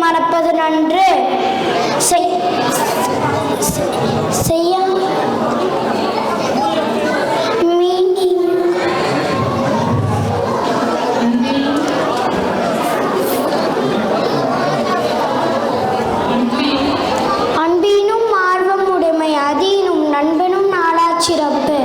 மறப்பது நன்று. அன்பீனும் ஆர்வம் உடைமை அதீனும் நண்பனும் நாளாச்சிறப்பு.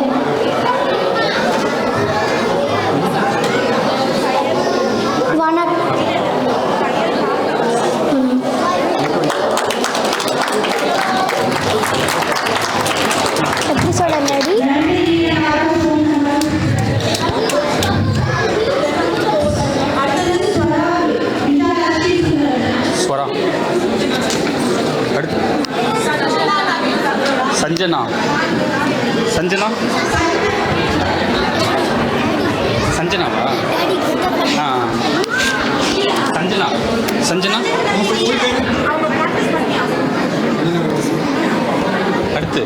எப்படி சொல்ல நடி ஸ்வரா. அடுத்து சஞ்சனா. சஞ்சனா சஞ்சனாவா? ஆ சஞ்சனா. சஞ்சனா அடுத்து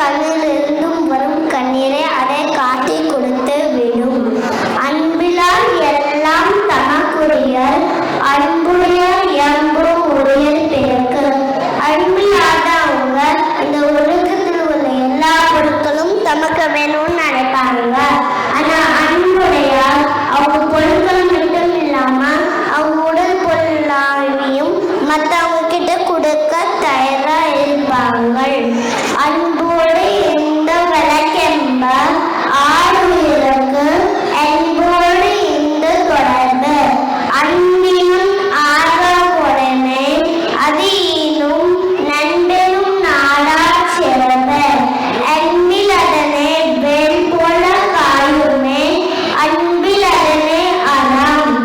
கண்ணிலிருந்தும் வரும் கண்ணீரை அதை காட்டி கொடுத்து விடும். அன்பிலால் எல்லாம் தமக்குரிய அன்புடைய இயம்பு உரியல் பிறக்கு. அன்பில்லாதவங்க இந்த உலகத்தில் உள்ள எல்லா பொருட்களும் தமக்கு வேணும்னு நினைப்பாங்க. ஆனா அன்புடைய அவங்க பொருட்கள் மட்டும் இல்லாம அவங்க உடல் பொருளாவையும் மற்றவங்க கிட்ட கொடுக்க தயாரா இருப்பாங்க. அன்போடு இந்த விளக்கெம்ப ஆளுயிருக்கு அன்போடு இந்த தொடர்பு. அன்பினும் ஆர்வமுடைமை அது ஈனும் நண்பெனும் நாடா சிறப்பு. அன்பில் அதனை வேல் போல காயுமே அன்பில் அதனை அறம்.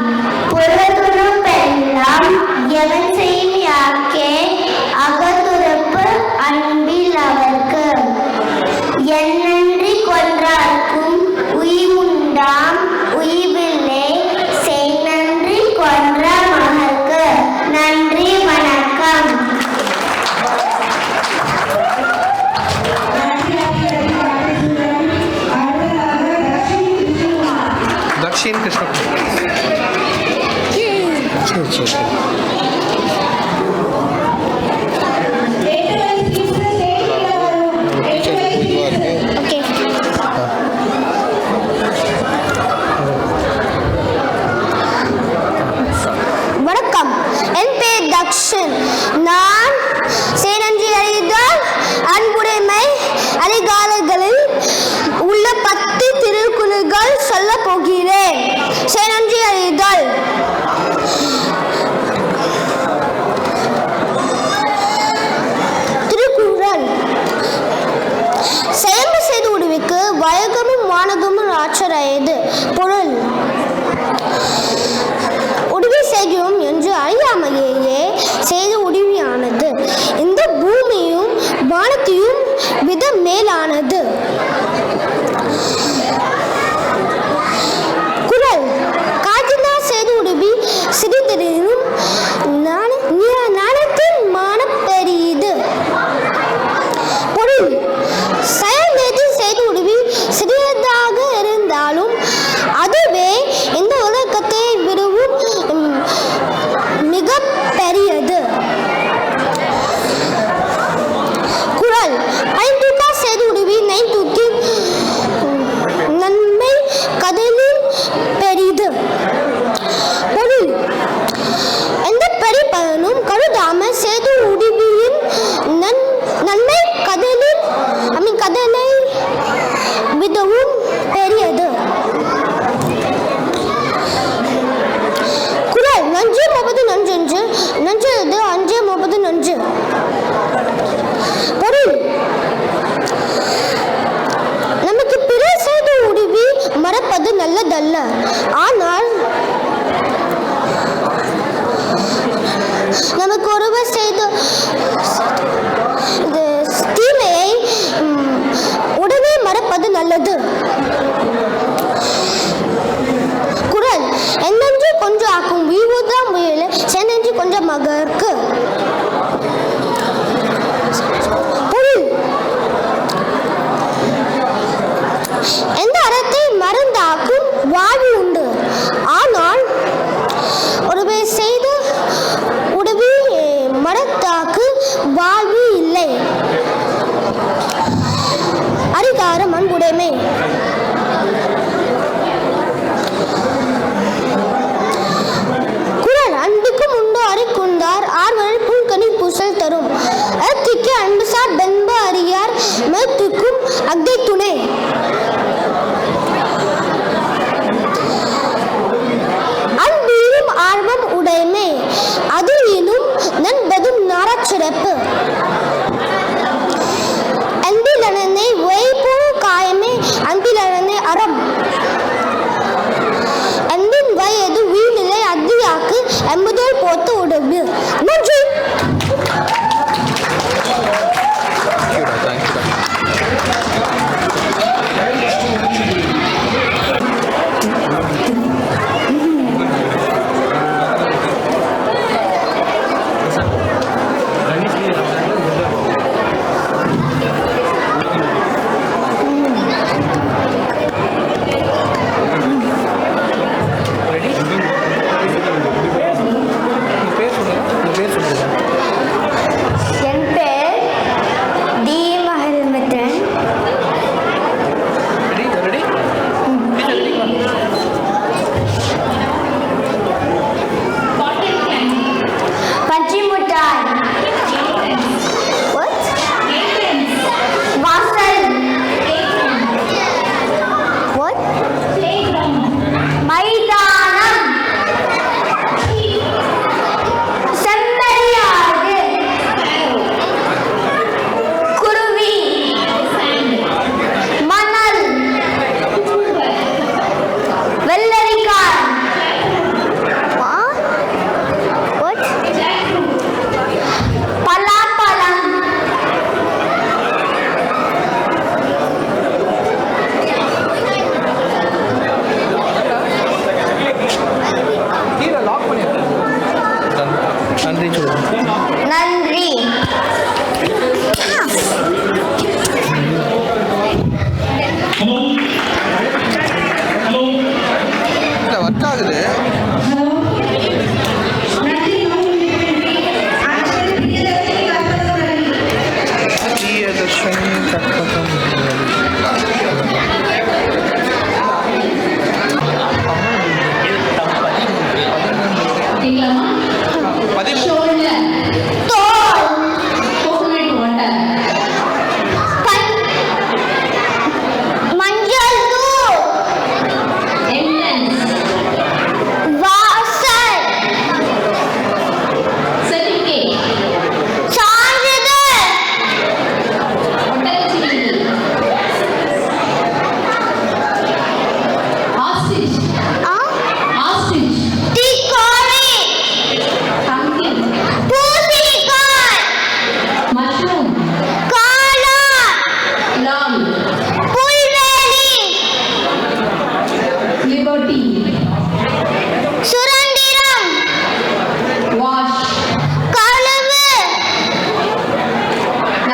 புறத்துறுப்பெல்லாம் எவன் செய்யும் யாக்கே அகத்துறுப்பு அன்பில் அவர்க்கு. என்னன்றி கொன்றார்க்கும் உய்வுண்டாம் உய்வில்லை செய் நன்றி கொன்ற மகற்கு. நன்றி, வணக்கம். தக்ஷின் கிருஷ்ண சரி சரி வணக்கம், என் பேர் தக்ஷன். நான் சேனன்றி அறிதல் அன்புடைமை அதிகாரங்களில் உள்ள 10 திருக்குறள்கள் சொல்ல போகிறேன். சேனன்றி அறிதல். திருக்குறள். செயம்பு செய்து உடுவிக்கு வயகமும் வானகமும் ஆற்றரையது. பொருள்: உடுவி செய்கிறோம் என்று அறியாமையே செய்த உடுவியானது இந்த பூமியும் வானத்தையும் விட மேலானது. குறள்: காற்றினால் செய்த உடுவி சிறிதெனினும் நாணத்தின் மான பெரியது. பொருள்: செயல் செய்த உடுவி சிறியதாக இருந்தாலும் அதுவே இந்த உலகத்தை விடவும் மிக பெரியது. குறள்: பைந்தூக்கா செய்து உடுவி நைந்தூக்கி நன்மை கதலில் பெரிது. பொருள்: எந்த பெரிய பலனும் கருதாமல் செய்து உடுவியின் நன்மை கதலை விடவும் பெரியது. குறள்: நன்றே முப்பது நன்றென்று நன்றெழுது அன்றே முப்பது நன்று. பொருள்: நமக்கு பிறர் செய்த உதவி மறப்பது நல்லதல்ல. ஆனால் நமக்கு ஒருவர் செய்த தீமையை உடனே மறப்பது நல்லது. குறள்: என்னென்று கொஞ்சம் ஆக்கும் வீவுதான் முயல சென்னென்று கொஞ்சம் மகற்கு. பொருள்: எந்த அறத்தை மறந்தாக்கும் வாழ்வு உண்டு. ஆனால் ஒருவர் செய்த உதவி மறத்தாக்கு வாழ்வு இல்லை. அதிகாரம் அன்புடைமை. குறள்: அன்புக்கும் உண்டோ அறிக்குண்டார் ஆர்வல் புன்கனி பூசல் தரும். அத்திக்கு அன்புசார் பென்ப அறியார் மேத்துக்கும் அக்தை துணை. அன்பீனும் ஆர்வம் உடைமை அது ஈனும் நண்பதும் நாராச்சிறப்பு. அன்பிலனை வைப்போ காயமே அன்பிலனை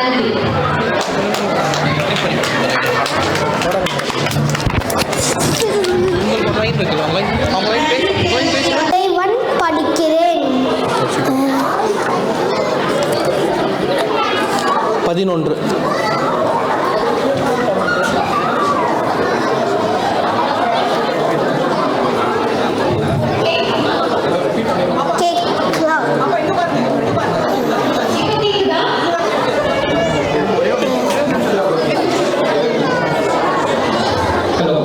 நன்றி. உங்களுக்கு ஒரு லைன் இருக்குல்ல லைன் அவங்க லைன் பேசுங்க. இறைவன் படிக்கிறேன். 11. கேட்கலாம். இப்ப கேக்குதா? ஹலோ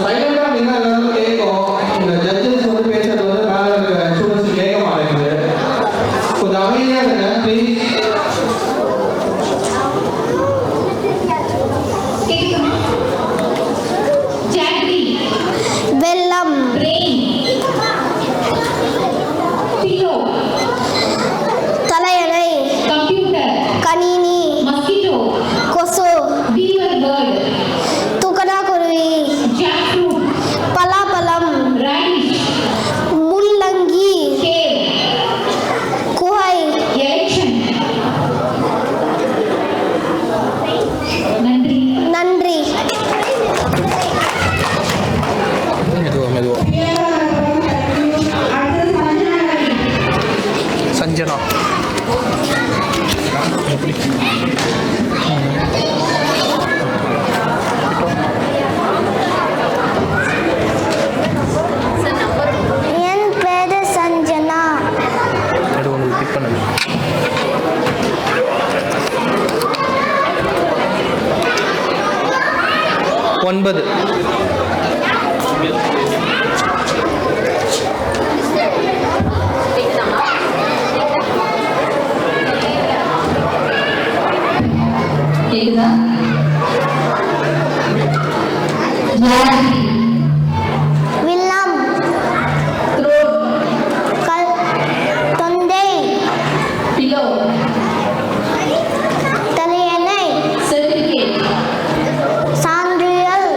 சைலண்டா நீங்க எல்லாரும் கேட்கும். இந்த ஜட்ஜஸ் வந்து பேசுறது வந்து மேல இருக்க ஸ்டூடெண்ட்ஸ் கேட்க மாட்டேங்குது. கொஞ்சம் அமைதியா இருங்க ப்ளீஸ். கேக்குதா? ஜாக்ரி, வெள்ளம், பிரெயின், பில்லோ, தலையணை, கம்ப்யூட்டர், கணினி, மஸ்கிட்டோ, கொசு, பீவர் பேர்ட், துக்கனாக்குருவி, ஜாக்ஃப்ரூட், பலாப்பழம், ரேடிஷ், முள்ளங்கி, கேவ், குகை, எலெக்ஷன். நன்றி. நன்றி. மெதுவா சஞ்சனா எப்படி என் பேரு சஞ்சனா. அது ஒன்று பிக் பண்ணுங்க. ஒன்பது. கேக்குதா? ஜாக்ரி, வில்லம், த்ரோட், தொண்டை, பில்லோ, தலையணை, சர்டிபிகேட், சான்றிதழ்,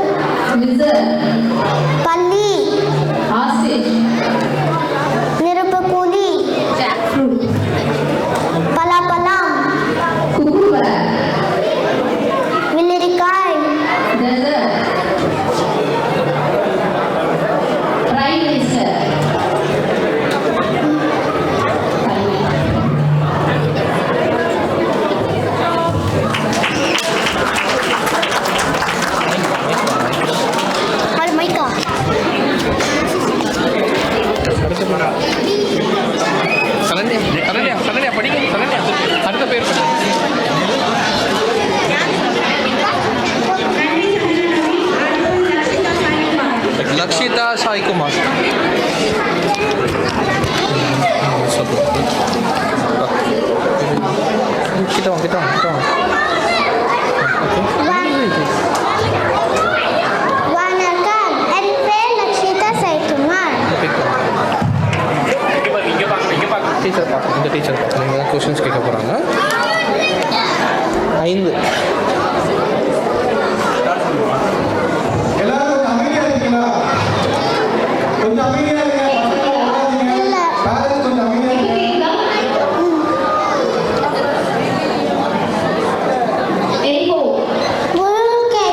விசர், பள்ளி, ஆசிட், நெருப்புக்கூலி, ஜாக்ஃப்ரூட், பலாப்பழம், குக்கும்பர், வெள்ளரிக்காய், டெசர்ட், பிரைம் மினிஸ்டர், அது மைக்கா. சரண்யா படிங்க. சரண்யா அடுத்த பேர் படிங்க. லக்ஷிதா சாய்குமார். கிட்ட வாங்க. வணக்கம், என் பேர் லக்ஷிதா சைக்குமார். டீச்சர் பார்க்கணும். இந்த டீச்சர் பார்க்கணும். நீங்கள் தான் கொஷின்ஸ் கேட்க போகிறாங்க. 5. எல்லாரும் கொஞ்சம் அமைதியா இருக்கீங்களா? கொஞ்சம் அமைதியா இருங்க. இல்ல. பேரண்ட்ஸ் கொஞ்சம் அமைதியா இருங்க. எல்போ, முருங்கை,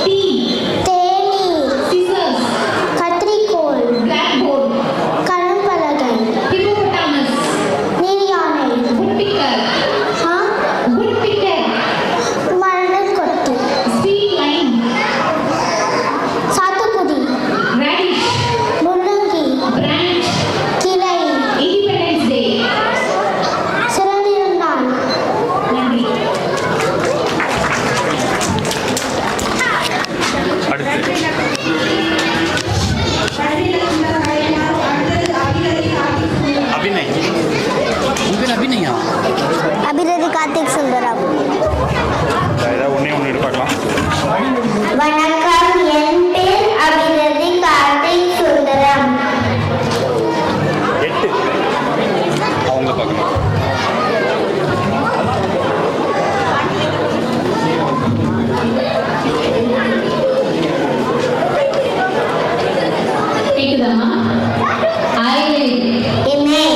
டீ, தேனி, சிசர்ஸ், கத்திரிக்கோல், பிளாக்போர்ட், கரும்பலகை, ஹிப்போபொட்டாமஸ், நீர் யானை, woodpecker, ஆ, woodpecker, மரணக்கொத்து, street line, சாத்துக்குடி, radish, முள்ளங்கி, branch, கிளை, Independence Day. சிறந்திருந்தாள். நன்றி. அடுத்து அபிநய். உங்க பேர் அபிநயா? அபிரதி கார்த்திக் சுந்தரம். ஏதாவது ஒன்று எடுப்பாக்கலாம். வணக்கம், என் பேர் அபிரதி கார்த்திக் சுந்தரம். 8 அவங்க பார்க்கணும். கேக்குதாமா? இணை,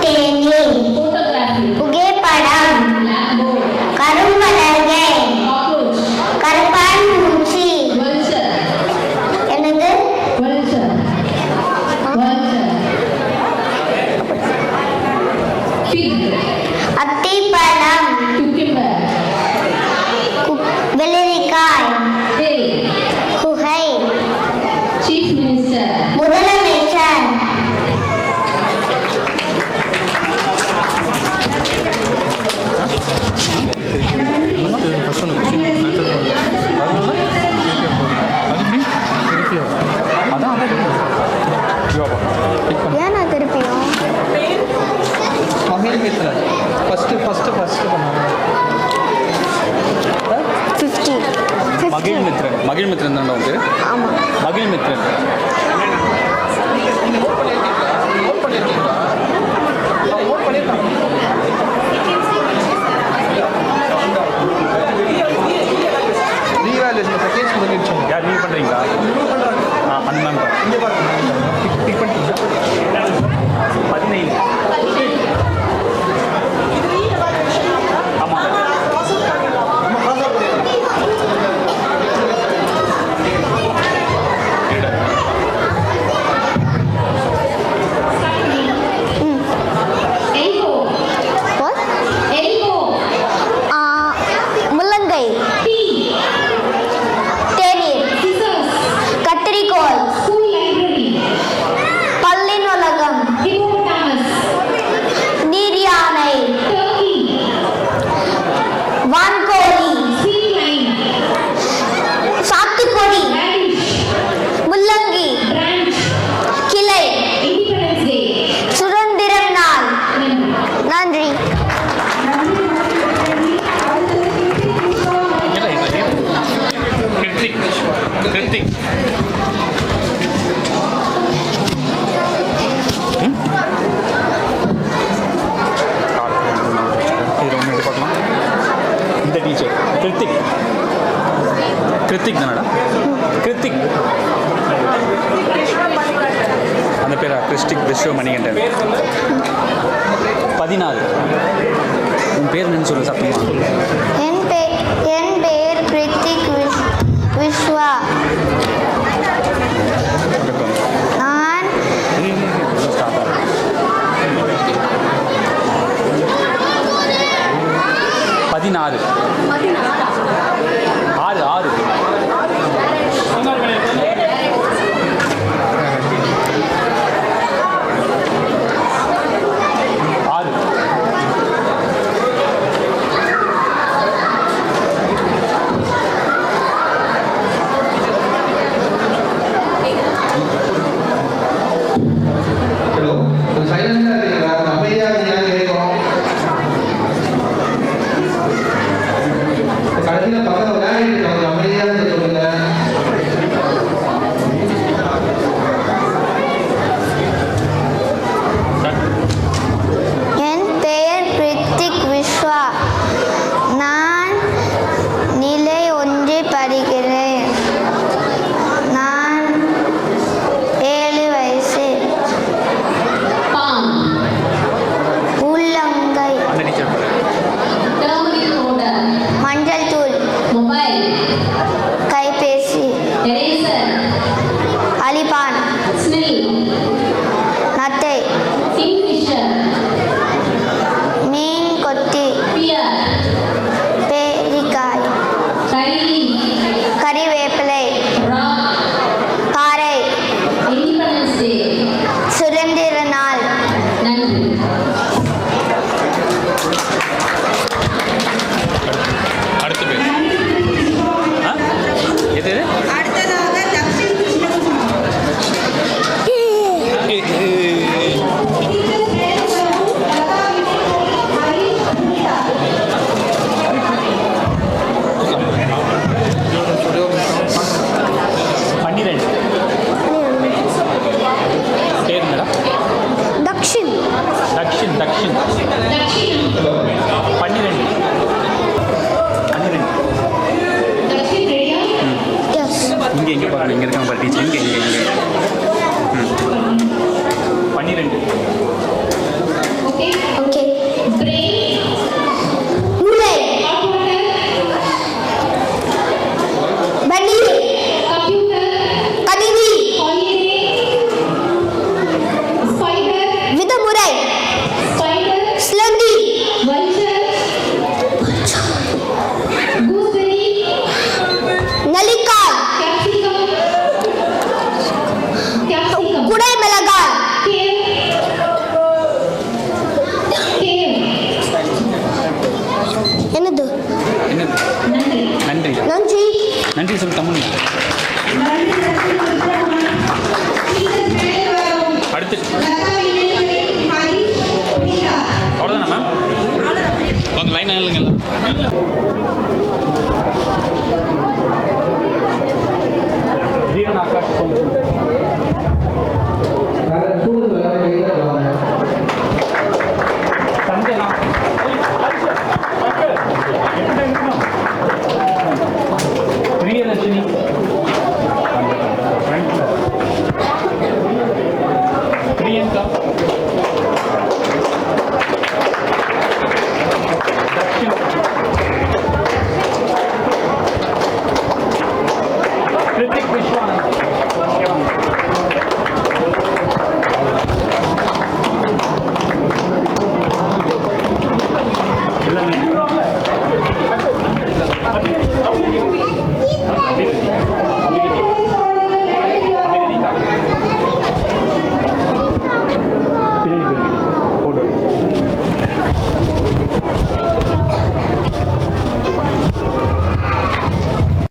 தேனி, photography, புகைப்படம், குட்டிப்பழம் cucumber, வெள்ளரிக்காய் hill, குகை chief minister, முதலமைச்சர் ஃபஸ்ட் ஒன்று கொஸ்டின் ஆன்சர் பண்ணல அதான் ஏன் நான் திருப்பியும் மகிழ் மித்ரன் ஃபஸ்ட்டு பண்ணாங்க 50 மகிழ் மித்ரன் தான் வந்து ஆமாம் மகிழ் மித்ரன் ரீவேல்யூஷன் செகண்ட்ஸ் முடிஞ்சிருச்சோம் யார் நீங்கள் பண்ணுறீங்களா அண்ணன் பிக் பண்ணிட்டீங்களா 17 ஆமாம் elbow, What? elbow, முள்ளங்கை tea, தேநீர் scissors, கத்திரிக்கோல் school library, பல்லின் உலகம் hippopotamus, நீர் யானை turkey, வான்கோழி sweet lime, சாத்துக்குடி radish, முள்ளங்கி branch, கிளை Independence Day. சுதந்திரம் நாள் நன்றி கிருத்திக் இதில் ஒன்று பார்க்கலாம் இந்த டீச்சர் கிருத்திக் தானடா கிருத்திக் அந்த பேரா கிறிஸ்டிக் விஸ்வ மணிகண்டன் 14 உன் பேர் என்னன்னு சொல்லு சத்தமா என் பெயர் கிருத்திக் விஸ்வா நான் பதினாறு 6 ஹலோ கொஞ்சம் சைலண்டாக இருக்கீங்களா அமைதியாக இருந்தீங்கன்னு கேட்கும் கடைசியில் பக்கம் விளையாடிட்டு கொஞ்சம் அமைதியாக சொல்லுங்க தீரன் ஆகாஷ் சொல்லுங்க. வேற ஸ்டூடெண்ட்ஸ் எல்லாரும் கையில் இருக்காங்க. சஞ்சனா பிரியதர்ஷினி பிரியங்கா தக்ஷின் கிருத்திக் விஸ்வானந்த்